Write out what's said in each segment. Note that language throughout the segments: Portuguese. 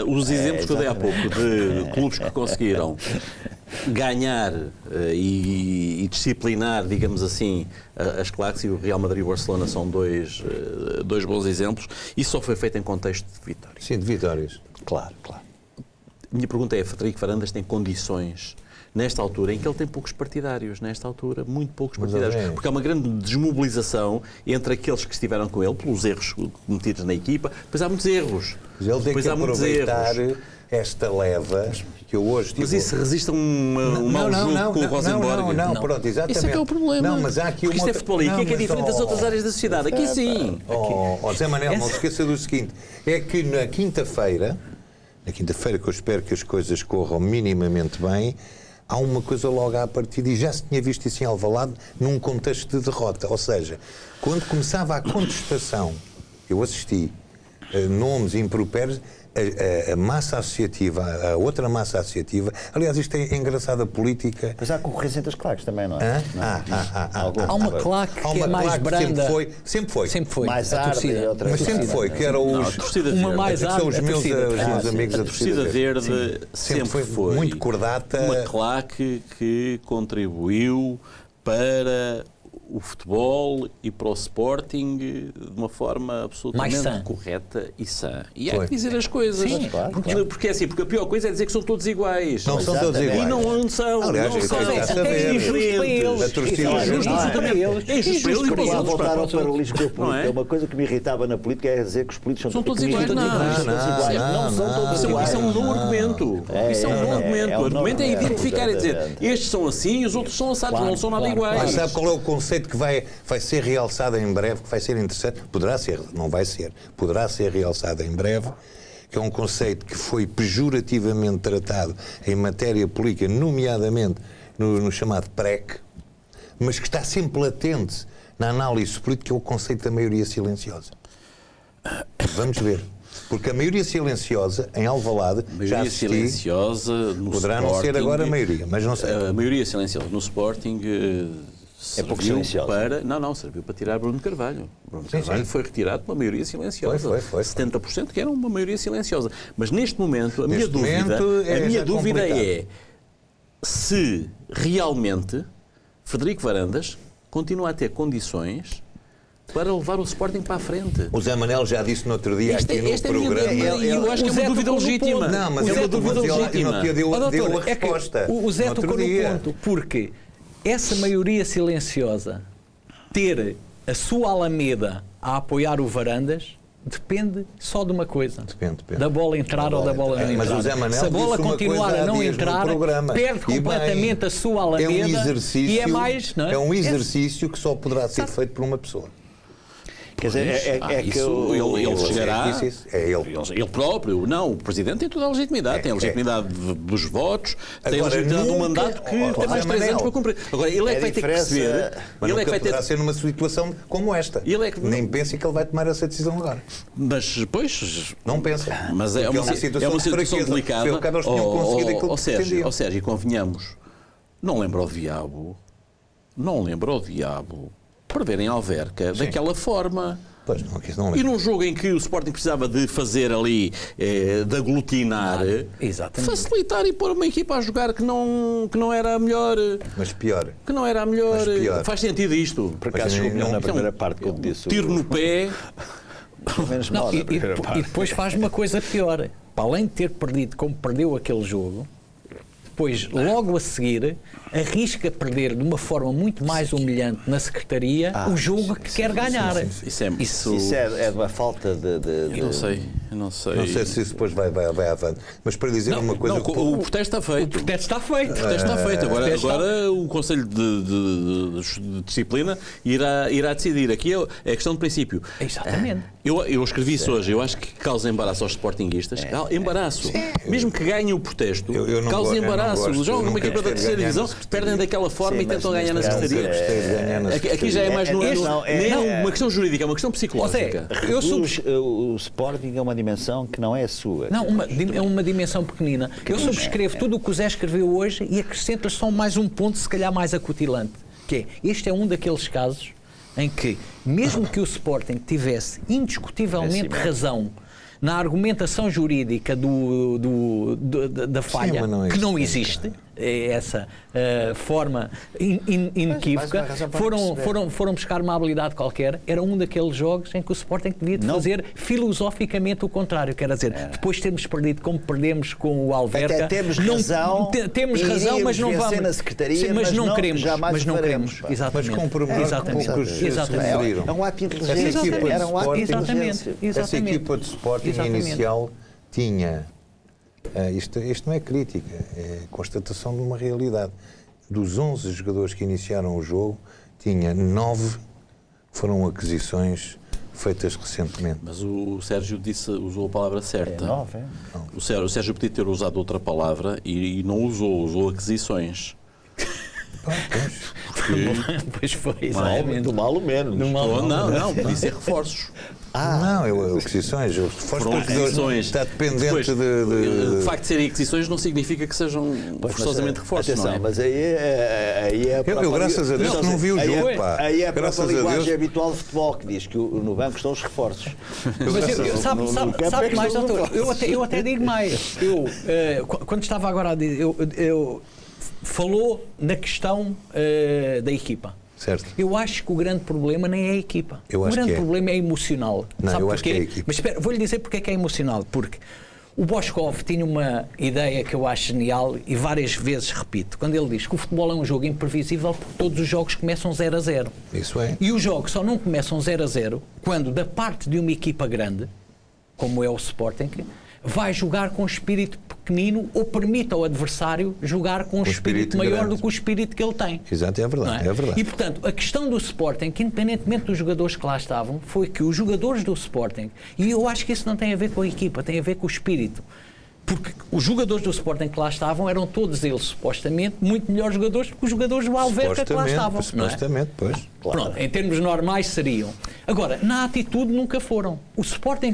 Os exemplos que eu dei há pouco de clubes que conseguiram ganhar e disciplinar, digamos assim, as claques, e o Real Madrid e o Barcelona são dois bons exemplos. Isso só foi feito em contexto de vitória. Sim, de vitórias. Claro, claro. Minha pergunta é, Frederico Varandas tem condições, nesta altura, em que ele tem poucos partidários, nesta altura, muito poucos partidários, porque há uma grande desmobilização entre aqueles que estiveram com ele, pelos erros cometidos na equipa, depois há muitos erros. Mas ele tem que aproveitar esta leva que eu hoje... Mas isso resiste a um mau jogo com o Rosenborg? Não, pronto, exatamente. Esse é que é o problema. Não, mas há aqui isto é futebol e que é diferente das outras áreas da sociedade. Aqui sim. Zé Manel, não se esqueça do seguinte, é que na quinta-feira que eu espero que as coisas corram minimamente bem, há uma coisa logo à partida, e já se tinha visto isso em Alvalade, num contexto de derrota. Ou seja, quando começava a contestação, eu assisti nomes impropérios, a massa associativa, a outra massa associativa, aliás, isto é engraçada política. Mas há concorrência entre as claques também, não é? Há uma claque que é mais branda. Sempre foi. Mais a torcida. e outra Mas sempre foi, que era a torcida verde. Uma mais são os meus amigos A da torcida verde sempre foi muito cordata. Uma claque que contribuiu para o futebol e para o Sporting de uma forma absolutamente correta e sã. E há que dizer as coisas. Sim, claro. Porque é assim, porque a pior coisa é dizer que são todos iguais. Não são todos iguais. E não são. Aliás, não são. é diferentes. A torcida é justo absolutamente. É injusto para eles e para os outros. Voltar ao pluralismo político. É uma coisa que me irritava na política, é dizer que os políticos são todos iguais. Não são todos iguais. Isso é um bom argumento. Isso é um bom argumento. O argumento é identificar e dizer estes são assim e os outros são assados, não são nada iguais. Mas sabe qual é o conceito que vai ser realçado em breve, que vai ser interessante? Poderá ser, não vai ser. Poderá ser realçado em breve, que é um conceito que foi pejorativamente tratado em matéria política, nomeadamente no chamado PREC, mas que está sempre latente na análise política, é o conceito da maioria silenciosa. Vamos ver. Porque a maioria silenciosa, em Alvalade, já assisti, silenciosa no poderá Sporting, não ser agora a maioria, mas não sei. A maioria silenciosa no Sporting pouco silenciosa. Serviu para tirar Bruno Carvalho. Bruno Carvalho foi retirado por uma maioria silenciosa. Foi. 70% que era uma maioria silenciosa. Mas neste momento, a minha dúvida é se realmente Frederico Varandas continua a ter condições para levar o Sporting para a frente. O Zé Manel já disse no outro dia aqui no programa. Eu acho que é uma dúvida legítima. Não, mas é uma dúvida legítima. Deu a resposta. O Zé tocou no ponto, porque essa maioria silenciosa ter a sua Alameda a apoiar o Varandas depende só de uma coisa. Depende. Da bola entrar ou da bola não entrar. Mas o Zé Manel se a bola continuar a não entrar, perde completamente a sua Alameda e é mais... Não é? É um exercício que só poderá ser feito por uma pessoa. Quer dizer, que ele chegará, ele próprio, não, o Presidente tem toda a legitimidade, tem a legitimidade dos votos, tem a legitimidade do mandato que tem mais 3 anos para cumprir. Agora, ele é que vai ter que perceber... Mas nunca poderá ser numa situação como esta. Nem pense que ele vai tomar essa decisão agora. Mas, depois... Não pensa. Mas é uma situação delicada. Ou seja, e convenhamos, não lembra o diabo perder em Alverca daquela forma. Pois não e num jogo em que o Sporting precisava de fazer ali, de aglutinar, facilitar e pôr uma equipa a jogar que não era a melhor. Mas pior. Que não era a melhor. Faz sentido isto. Por acaso chegou melhor na primeira parte, como disse. Tiro no pé. E depois faz uma coisa pior. Para além de ter perdido como perdeu aquele jogo, depois, logo a seguir, arrisca perder de uma forma muito mais humilhante na Secretaria o jogo que quer ganhar. Isso é uma falta de... Eu não sei. Não sei se isso depois vai avante. Mas para dizer uma coisa... O protesto está feito. O protesto está feito. Agora o Conselho de Disciplina irá decidir. Aqui é a questão de princípio. Exatamente. Eu escrevi isso hoje. Eu acho que causa embaraço aos sportinguistas. Embaraço. Mesmo que ganhem o protesto, causa embaraço. Jogam uma equipa da terceira divisão, perdem daquela forma e tentam ganhar na Secretaria. Aqui já é mais não é uma questão jurídica, é uma questão psicológica. O Sporting é uma dimensão que não é a sua. Não, é uma dimensão pequenina. Eu subscrevo tudo o que o Zé escreveu hoje e acrescento só mais um ponto, se calhar mais acutilante, que é, este é um daqueles casos em que, mesmo que o Sporting tivesse indiscutivelmente razão na argumentação jurídica da falha, que não existe, é essa forma inequívoca, foram buscar uma habilidade qualquer. Era um daqueles jogos em que o Sporting devia fazer filosoficamente o contrário, quer dizer, depois de termos perdido como perdemos com o Alverca, até temos razão, mas não vamos na secretaria, mas não queremos, jamais mas não queremos, exatamente. Mas com pormenor que poucos se referiram. É um ato inteligente. Essa equipa de Sporting inicial tinha, isto não é crítica, é constatação de uma realidade. Dos 11 jogadores que iniciaram o jogo, tinha 9 foram aquisições feitas recentemente. Mas o Sérgio usou a palavra certa. O Sérgio podia ter usado outra palavra e não usou aquisições. Pois foi, exatamente. Do mal o menos. Não, podia ser reforços. Não, aquisições. Está dependente de... O facto de serem aquisições não significa que sejam forçosamente reforços. Atenção, não é? mas aí é eu, graças a Deus, não vi o jogo. Aí é a própria linguagem habitual de futebol que diz que no banco estão os reforços. Sabe mais, doutor? Eu até digo mais. Quando estava agora a dizer, falou na questão da equipa. Certo. Eu acho que o grande problema nem é a equipa. O grande problema é emocional. Não, sabe eu porquê? acho que é a equipa. Mas espera, vou-lhe dizer porque é que é emocional. Porque o Boskov tinha uma ideia que eu acho genial e várias vezes repito. Quando ele diz que o futebol é um jogo imprevisível porque todos os jogos começam 0-0. Isso é. E os jogos só não começam 0-0 quando, da parte de uma equipa grande, como é o Sporting, vai jogar com espírito pequenino ou permite ao adversário jogar com um espírito maior grande do que o espírito que ele tem. Exato, é verdade, é verdade. E, portanto, a questão do Sporting, que independentemente dos jogadores que lá estavam, foi que os jogadores do Sporting, e eu acho que isso não tem a ver com a equipa, tem a ver com o espírito. Porque os jogadores do Sporting que lá estavam eram todos eles, supostamente, muito melhores jogadores que os jogadores do Alverca que lá estavam. Supostamente, pois. Claro. Pronto, em termos normais seriam. Agora, na atitude nunca foram. O Sporting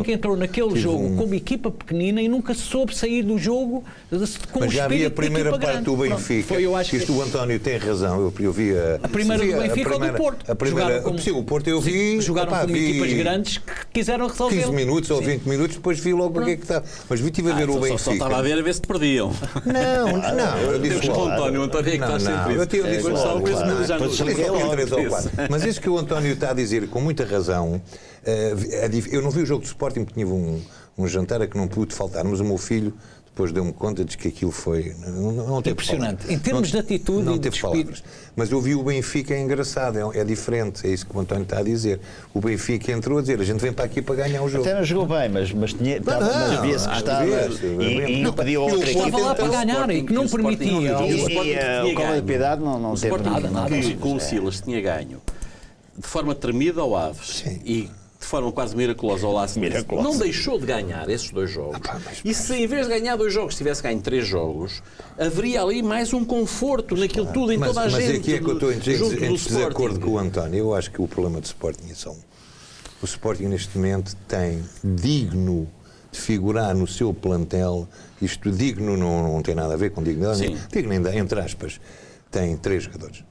entrou naquele jogo como equipa pequenina e nunca soube sair do jogo com mas já havia a primeira parte grande. do Benfica. Pronto, eu acho que o António tem razão. Eu vi a primeira do Benfica ou do Porto. O Porto eu vi. Jogaram como equipas grandes que quiseram resolver. 15 minutos ou 20 minutos, depois vi logo o que é que está. Mas estive a ver o Benfica. Só estava a ver se te perdiam. Não. Eu disse o António é que está sempre eu disse mas isso que o António está a dizer com muita razão, eu não vi o jogo do Sporting porque tinha um jantar a que não pude faltar, mas o meu filho depois deu-me conta de que aquilo foi não teve impressionante. Palavras. Em termos de atitude não e teve de palavras. Mas eu vi o Benfica, é engraçado, é diferente, é isso que o António está a dizer. O Benfica entrou a dizer, a gente vem para aqui para ganhar o jogo. Até não jogou bem, mas via-se que estava e impediu a outra equipe. Estava lá para ganhar e que não permitia. E o Cova de Piedade não teve nada. Com o Silas tinha ganho de forma tremida ao Aves e de forma quase miraculosa ao Laço. Não deixou de ganhar esses 2 jogos. E se em vez de ganhar 2 jogos tivesse ganho 3 jogos, haveria ali mais um conforto naquilo tudo, em toda a gente. Mas aqui é que eu estou em desacordo com o António. Eu acho que o problema do Sporting é só o Sporting neste momento tem digno de figurar no seu plantel, isto digno não tem nada a ver com dignidade, digno entre aspas, tem 3 jogadores.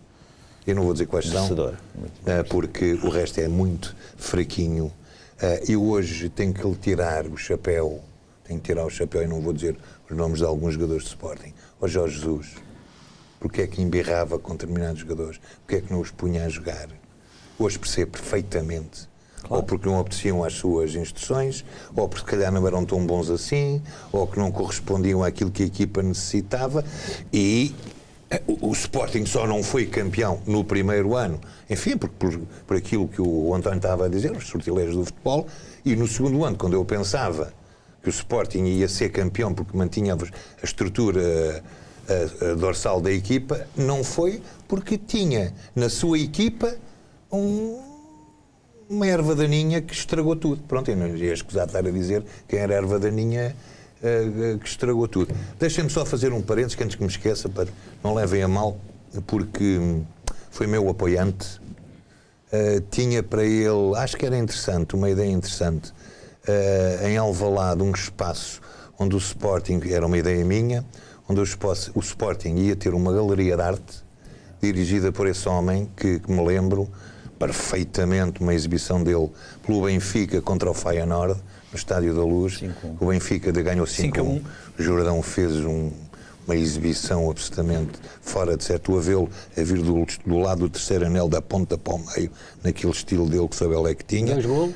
Eu não vou dizer quais são, porque o resto é muito fraquinho. Eu hoje tenho que lhe tirar o chapéu, e não vou dizer os nomes de alguns jogadores de Sporting. Ao Jorge Jesus, porque é que embirrava com determinados jogadores, porque é que não os punha a jogar. Hoje percebo perfeitamente. Claro. Ou porque não obedeciam às suas instruções, ou porque se calhar não eram tão bons assim, ou que não correspondiam àquilo que a equipa necessitava. E o Sporting só não foi campeão no primeiro ano, enfim, por aquilo que o António estava a dizer, os sortileiros do futebol, e no segundo ano, quando eu pensava que o Sporting ia ser campeão porque mantinha a estrutura dorsal da equipa, não foi porque tinha na sua equipa uma erva daninha que estragou tudo. Pronto, eu não ia escusar estar a dizer quem era a erva daninha que estragou tudo. Deixem-me só fazer um parênteses, que antes que me esqueça, para não levem a mal, porque foi meu apoiante. Tinha para ele, acho que era interessante, uma ideia interessante, em Alvalade, um espaço onde o Sporting, era uma ideia minha, onde o Sporting ia ter uma galeria de arte dirigida por esse homem que me lembro, perfeitamente uma exibição dele pelo Benfica contra o Feyenoord, no Estádio da Luz. 5-1. O Benfica ganhou 5-1. O Jordão fez uma exibição absolutamente fora de certo, a vê-lo a vir do lado do terceiro anel, da ponta para o meio, naquele estilo dele que o Sabelé que tinha. 2 golos.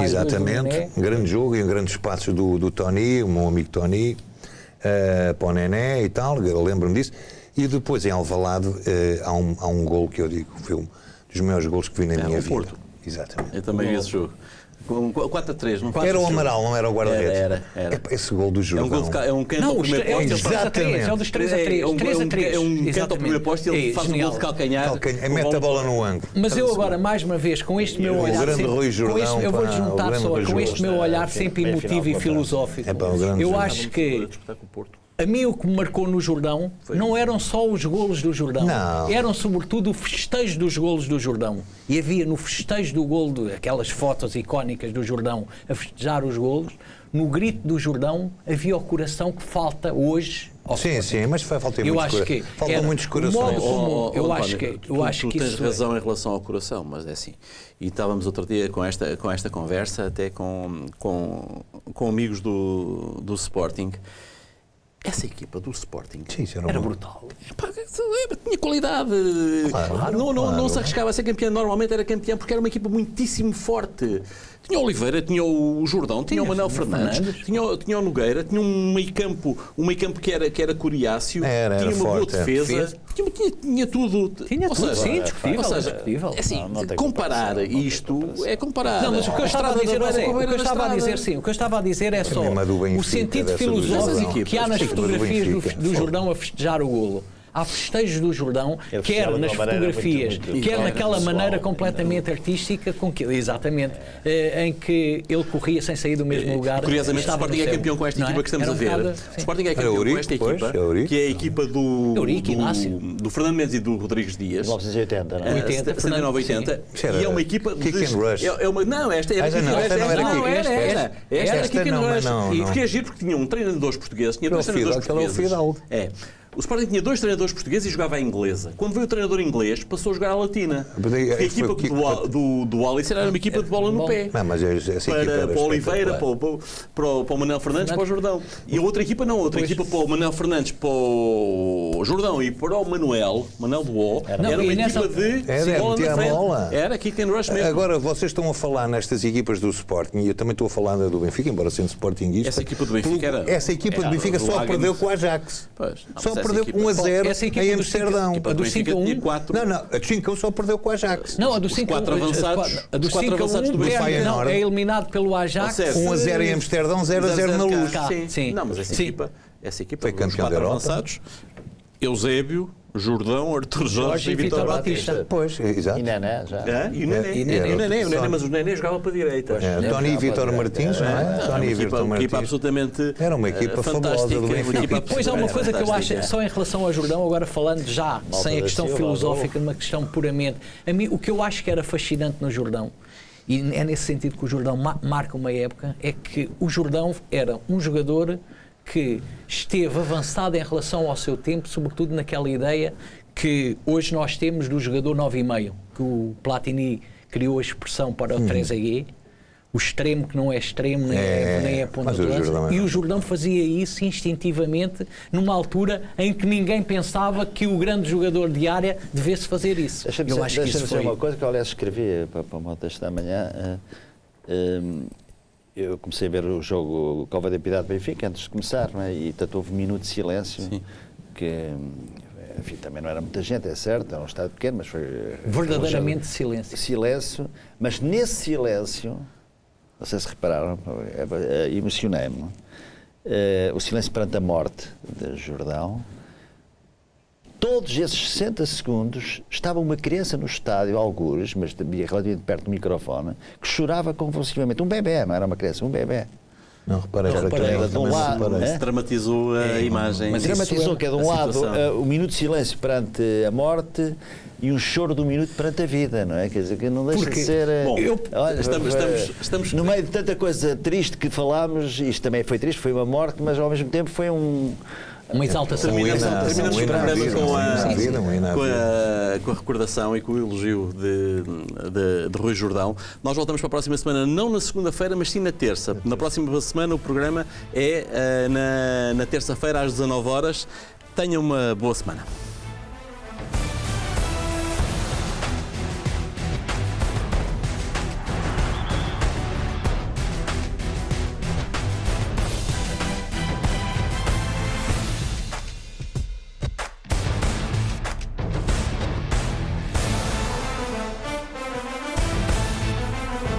Exatamente. Um grande jogo e um grande espaço do Tony, o meu amigo Tony, para o Nené e tal, eu lembro-me disso. E depois em Alvalade há um gol que eu digo, foi um dos maiores golos que vi na minha vida. Porto. Exatamente. Eu também vi esse jogo. 4-3, não 4-3. Era o Amaral, não era o guarda-redes. Era. Esse gol do Jordão. É um canto ao primeiro posto. Exatamente. É o dos 3-3. É um canto ao primeiro posto e ele faz um gol de calcanhar. Mete a bola no ângulo. Mas eu agora, mais uma vez, com este meu olhar, eu vou juntar só com este meu olhar sempre emotivo e filosófico. Eu acho que a mim o que me marcou no Jordão não eram só os golos do Jordão, eram sobretudo o festejo dos golos do Jordão. E havia no festejo do golo, aquelas fotos icónicas do Jordão a festejar os golos, no grito do Jordão havia o coração que falta hoje. Sim, mas falta muitos corações. Eu acho que tu tens razão em relação ao coração, mas é assim. E estávamos outro dia com esta conversa, até com amigos do Sporting. Essa equipa do Sporting era brutal. Tinha qualidade. Claro, não se arriscava a ser campeão. Normalmente era campeão porque era uma equipa muitíssimo forte. Tinha o Oliveira, tinha o Jordão, tinha o Manuel Fernandes, tinha o Nogueira, tinha um meio campo que era coriáceo, tinha uma boa defesa, tinha tudo. Tinha tudo, sim, discutível. Ou seja, assim, comparar isto é comparar. Não, mas o que eu estava a dizer é só o sentido filosófico que há nas fotografias do Jordão a festejar o golo. Há festejos do Jordão, quer nas fotografias, quer naquela maneira completamente artística com que, exatamente, em que ele corria sem sair do mesmo lugar. Curiosamente, o Sporting é campeão com esta equipa que estamos a ver. O Sporting é campeão com esta equipa, que é a equipa do Fernando Mendes e do Rodrigues Dias. 1980, não é? 79-80. E é uma equipa... Kick and Rush. Não, esta era a Kick and Rush. E fiquei a giro porque tinha um treinador português, tinha dois treinadores portugueses. O Sporting tinha 2 treinadores portugueses e jogava a inglesa. Quando veio o treinador inglês, passou a jogar a latina. A equipa do Alice era uma equipa de bola no pé. Não, mas essa para o Oliveira, para o Manuel Fernandes, para o Jordão. E a outra equipa não. Outra equipa para o Manuel Fernandes, para o Jordão e para o Manuel do O. Era uma equipa de bola na frente. Era kick and rush mesmo. Agora, vocês estão a falar nestas equipas do Sporting, e eu também estou a falar do Benfica, embora sendo Sportingista. Essa equipa do Benfica era... Essa equipa do Benfica só perdeu com o Ajax. Só perdeu 1-0 em Amsterdão. A do 5-1. Não, a do 5-1 só perdeu com o Ajax. Não, a do 5-1. A do 5-1 é eliminado pelo Ajax. 1-0 em Amsterdão, 0-0 na Luz. Sim. Não, mas essa equipa foi campeão da Europa. Avançados, Eusébio, Jordão, Artur Jorge e Vítor Batista. Pois, exato. E Nené, já. E o Nené, mas o Nené jogava para a direita. Tony e Vítor Martins, não é? Tony e Vítor Martins. Equipa absolutamente era uma equipa fabulosa do Benfica. Depois há uma coisa que eu acho, só em relação ao Jordão, agora falando já, sem a questão filosófica, numa questão puramente. A mim, o que eu acho que era fascinante no Jordão, e é nesse sentido que o Jordão marca uma época, é que o Jordão era um jogador que esteve avançado em relação ao seu tempo, sobretudo naquela ideia que hoje nós temos do jogador 9,5, que o Platini criou a expressão para o 3G, o extremo que não é extremo, nem é ponta de lança, e o Jordão fazia isso instintivamente numa altura em que ninguém pensava que o grande jogador de área devesse fazer isso. Deixa-me dizer uma coisa que eu, aliás, escrevi para o texto da manhã. Eu comecei a ver o jogo Cova da Piedade Benfica antes de começar, não é? E tanto houve um minuto de silêncio, que enfim, também não era muita gente, é certo, era um estádio pequeno, mas foi... Verdadeiramente silêncio. Silêncio, mas nesse silêncio, não sei se repararam, emocionei-me, o silêncio perante a morte de Jordão. Todos esses 60 segundos estava uma criança no estádio, algures, mas relativamente perto do microfone, que chorava convulsivamente. Um bebê, não era uma criança, um bebê. Não reparei. De um lado, dramatizou a imagem. Mas dramatizou que é de um lado o minuto de silêncio perante a morte, e um choro do minuto perante a vida, não é? Quer dizer, que não deixa de ser... Bom, olha, estamos... No meio de tanta coisa triste que falámos, isto também foi triste, foi uma morte, mas ao mesmo tempo foi uma exaltação. Terminamos o programa com a recordação e com o elogio de Rui Jordão. Nós voltamos para a próxima semana, não na segunda-feira, mas sim na terça. Na próxima semana o programa é na terça-feira às 19 horas. Tenha uma boa semana.